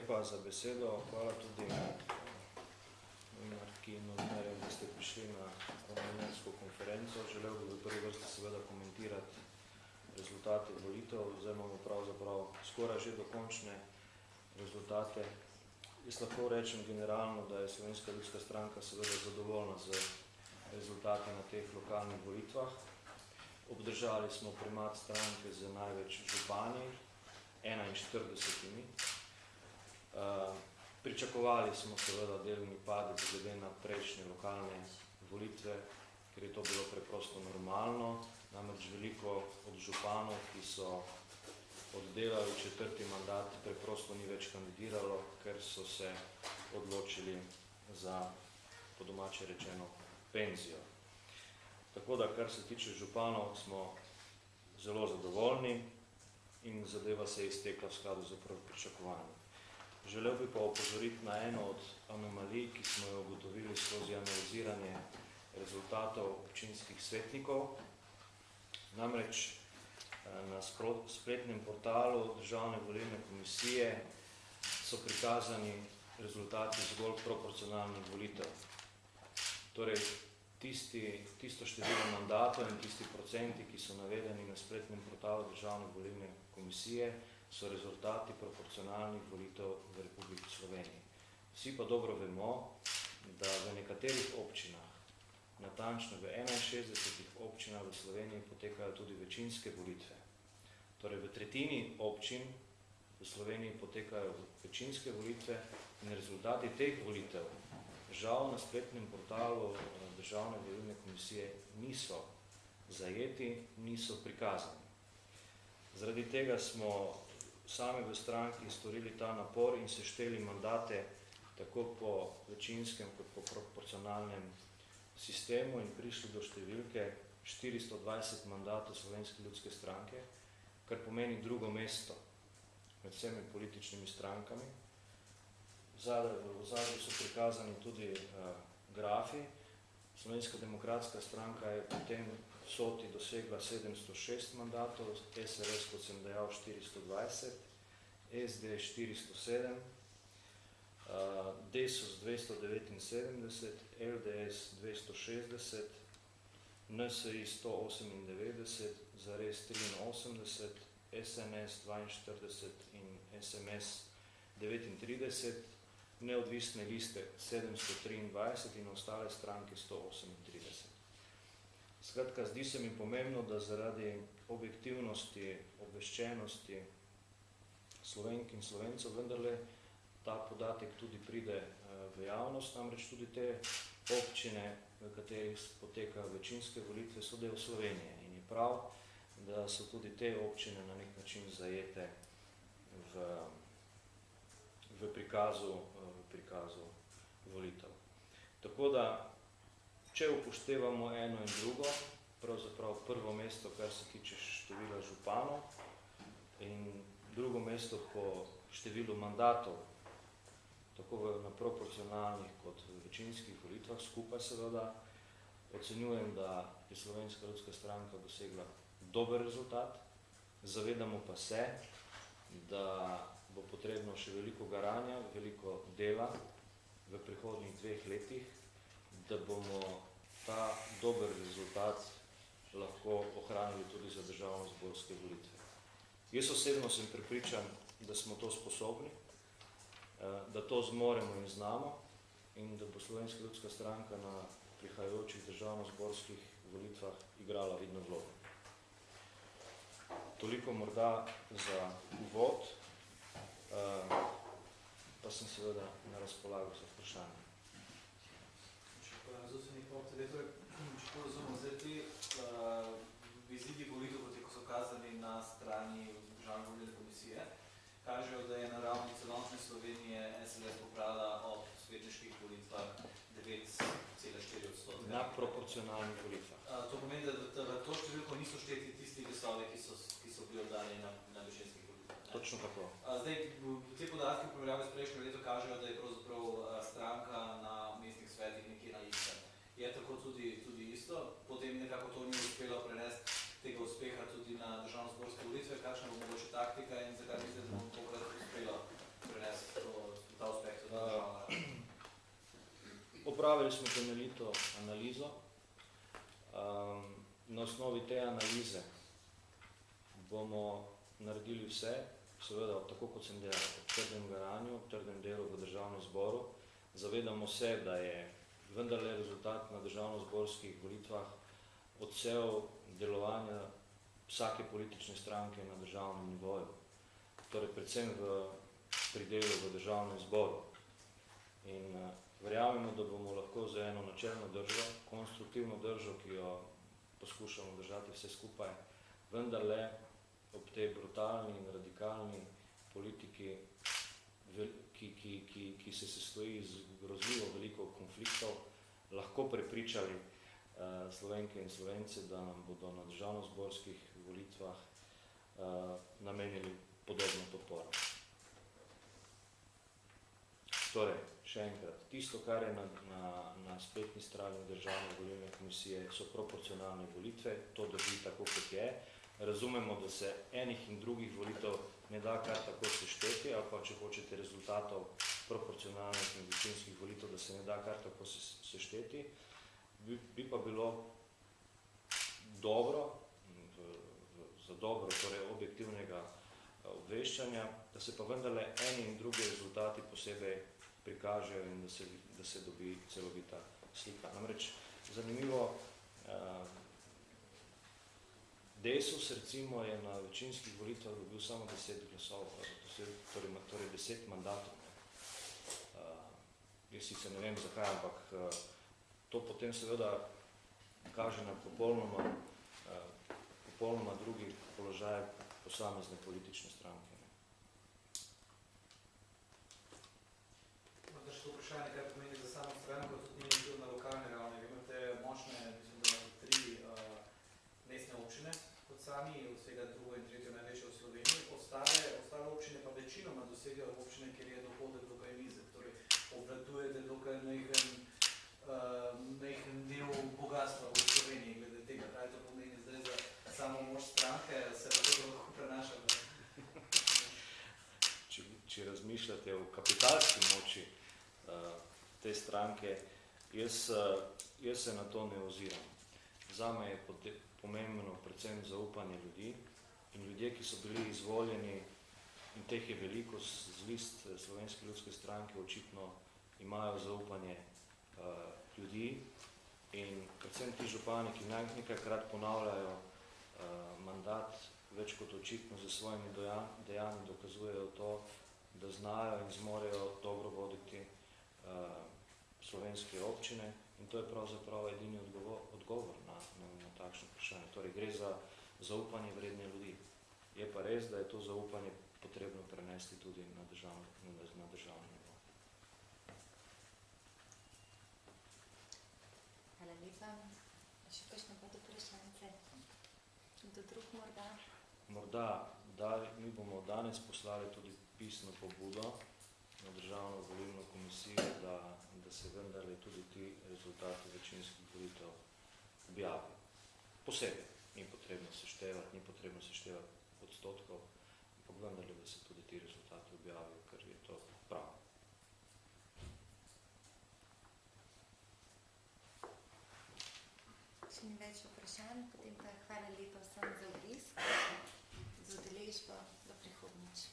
lepa za besedo. Hvala tudi novinarki in novinarjem, da ste prišli na novinarsko konferenco. Želel bi v prvi vrsti seveda komentirati rezultate volitev. Zdaj imamo pravzaprav skoraj že dokončne rezultate. Jaz lahko rečem generalno, da je Slovenska ljudska stranka seveda zadovoljna z rezultate na teh lokalnih volitvah. Obdržali smo primat stranke z največ župani, 41. Pričakovali smo seveda delni padec glede na prejšnje lokalne volitve, ker je to bilo preprosto normalno. Namreč veliko od županov, ki so oddelali 4. mandat, preprosto ni več kandidiralo, ker so se odločili za, po domače rečeno, penzijo. Tako da, kar se tiče županov, smo zelo zadovoljni in zadeva se je iztekla v skladu z pričakovanjem. Želel bi pa opozoriti na eno od anomalij, ki smo jo ugotovili skozi analiziranje rezultatov občinskih svetnikov. Namreč na spletnem portalu Državne volilne komisije so prikazani rezultati zgolj proporcionalnih volitev. Torej, tisto število mandatov in tisti procenti, ki so navedeni na spletnem portalu Državne volilne komisije, so rezultati proporcionalnih volitev v Republiki Sloveniji. Vsi pa dobro vemo, da v nekaterih občinah, natančno v 61 občinah v Sloveniji, potekajo tudi večinske volitve. Torej, v tretjini občin v Sloveniji potekajo večinske volitve in rezultati teh volitev žal na spletnem portalu Državne volilne komisije niso zajeti, niso prikazani. Zaradi tega smo sami v stranki storili ta napor in sešteli mandate tako po večinskem kot po proporcionalnem sistemu in prišli do številke 420 mandatov Slovenske ljudske stranke, kar pomeni drugo mesto med vsemi političnimi strankami. V ozadju so prikazani tudi grafi. Slovenska demokratska stranka je potem v vsoti dosegla 706 mandatov, SRS, kot sem dejal, 420, SD 407, Desus 279, LDS 260, NSI 198, Zares 83, SNS 42 in SMS 39, neodvisne liste 723 in ostale stranke 138. Skratka, zdi se mi pomembno, da zaradi objektivnosti, obveščenosti Slovenk in Slovencev vendarle ta podatek tudi pride v javnost, namreč tudi te občine, v katerih potekajo večinske volitve, so del Slovenije in je prav, da so tudi te občine na nek način zajete v prikazu volitev. Tako da, če upoštevamo eno in drugo, pravzaprav prvo mesto, kar se tiče števila županov in drugo mesto po številu mandatov, tako na proporcionalnih kot v večinskih volitvah, skupaj seveda, ocenjujem, da je Slovenska ljudska stranka dosegla dober rezultat, zavedamo pa se, da bo potrebno še veliko garanja, veliko dela v prihodnjih 2 letih, da bomo ta dober rezultat lahko ohranili tudi za državno-zborske volitve. Jaz osebno sem prepričan, da smo to sposobni, da to zmoremo in znamo in da bo Slovenska ljudska stranka na prihajajočih državno-zborskih volitvah igrala vidno vlogo. Toliko morda za uvod, pa sem seveda na razpolago za vprašanje. Če razumem, zdaj ti izidi volitev, kot so kazani na strani Državne volilne komisije, kažejo, da je na ravni celotne Slovenije SLS popravila ob svetniških volitvah 9,4%. Na proporcionalnih volitvah. To pomeni, da v to številko niso šteti tisti glasovi, ki so bili oddani na večinskih volitvah. Točno tako. Zdaj, te podatki v primerjavi s prejšnjo leto kažejo, da je pravzaprav stranka na mestnih svetih nekje na istem. Je tako tudi isto, potem nekako to ni uspelo prenesti tega uspeha tudi na državno-zborske volitve, kakšna bo mogoče taktika in zakaj mislite, da bomo tokrat uspelo prenesti to Opravili smo temeljito analizo. Na osnovi te analize bomo naredili vse, seveda tako kot sem delal, ob trdem garanju, ob trdem delu v državnem zboru. Zavedamo se, da je vendarle rezultat na državno-zborskih volitvah odsev delovanja vsake politične stranke na državnem nivoju. Torej predvsem pri delu v državnem zboru. In verjamemo, da bomo lahko za eno načelno držo, konstruktivno držo, ki jo poskušamo držati vse skupaj, vendarle ob tej brutalni in radikalni politiki, ki se sestoji iz grozljivo veliko konfliktov, lahko prepričali Slovenke in Slovence, da nam bodo na državno-zborskih volitvah namenili podobno podporo. Torej, še enkrat, tisto, kar je na spletni strani Državne volilne komisije, so proporcionalne volitve, to drži tako, kot je. Razumemo, da se enih in drugih volitev ne da kar tako sešteti, ali pa če hočete rezultatov proporcionalnih in večinskih volitev, da se ne da kar tako sešteti. Bi pa bilo dobro, za dobro, torej objektivnega obveščanja, da se pa vendarle eni in drugi rezultati posebej prikažejo in da se dobi celovita slika. Namreč, zanimivo, Desus, recimo, je na večinskih volitvah dobil samo 10 glasov, torej 10 mandatov. Jaz sicer ne vem zakaj, ampak to potem seveda kaže na popolnoma drugi položaj posamezne politične stranke. Morda še to vprašanje, kaj pomeni za samo stranko, tudi ni bil na lokalni ravni. Vi imate močne, mislim, da imate 3 mestne občine kot sami, od vsega drugo in tretjo največje v Sloveniji. Ostale občine pa večinoma dosegajo občine, kjer je dohodek dokaj nizek. Torej, obvladujete dokaj majhen del bogatstva v Sloveniji glede tega. Kaj to pomeni zdaj za samo moč stranke, se lahko prenaša? Če razmišljate o kapitalski moči te stranke, jaz se na to ne oziram. Zame je pomembno predvsem zaupanje ljudi in ljudje, ki so bili izvoljeni, in teh je veliko z list Slovenske ljudske stranke, očitno imajo zaupanje ljudi in predvsem ti župani, ki nekajkrat ponavljajo mandat, več kot očitno za svojimi dejanji dokazujejo to, da znajo in zmorejo dobro voditi slovenske občine in to je pravzaprav edini odgovor na takšno vprašanje. Torej, gre za zaupanje vredne ljudi. Je pa res, da je to zaupanje potrebno prenesti tudi na državni nivo. Hvala lepa. Še kakšno pa vprašanje? Do drug morda? Morda, mi bomo danes poslali tudi pisno pobudo na Državno volilno komisijo, da se vendarle tudi ti rezultati večinskih volitev objavijo. Posebej ni potrebno seštevati odstotkov, ampak vendarle, da se tudi ti rezultati objavijo, ker je to prav. Še ni več vprašanj, potem pa hvala lepa vsem za obisk, za udeležbo, do prihodnjič.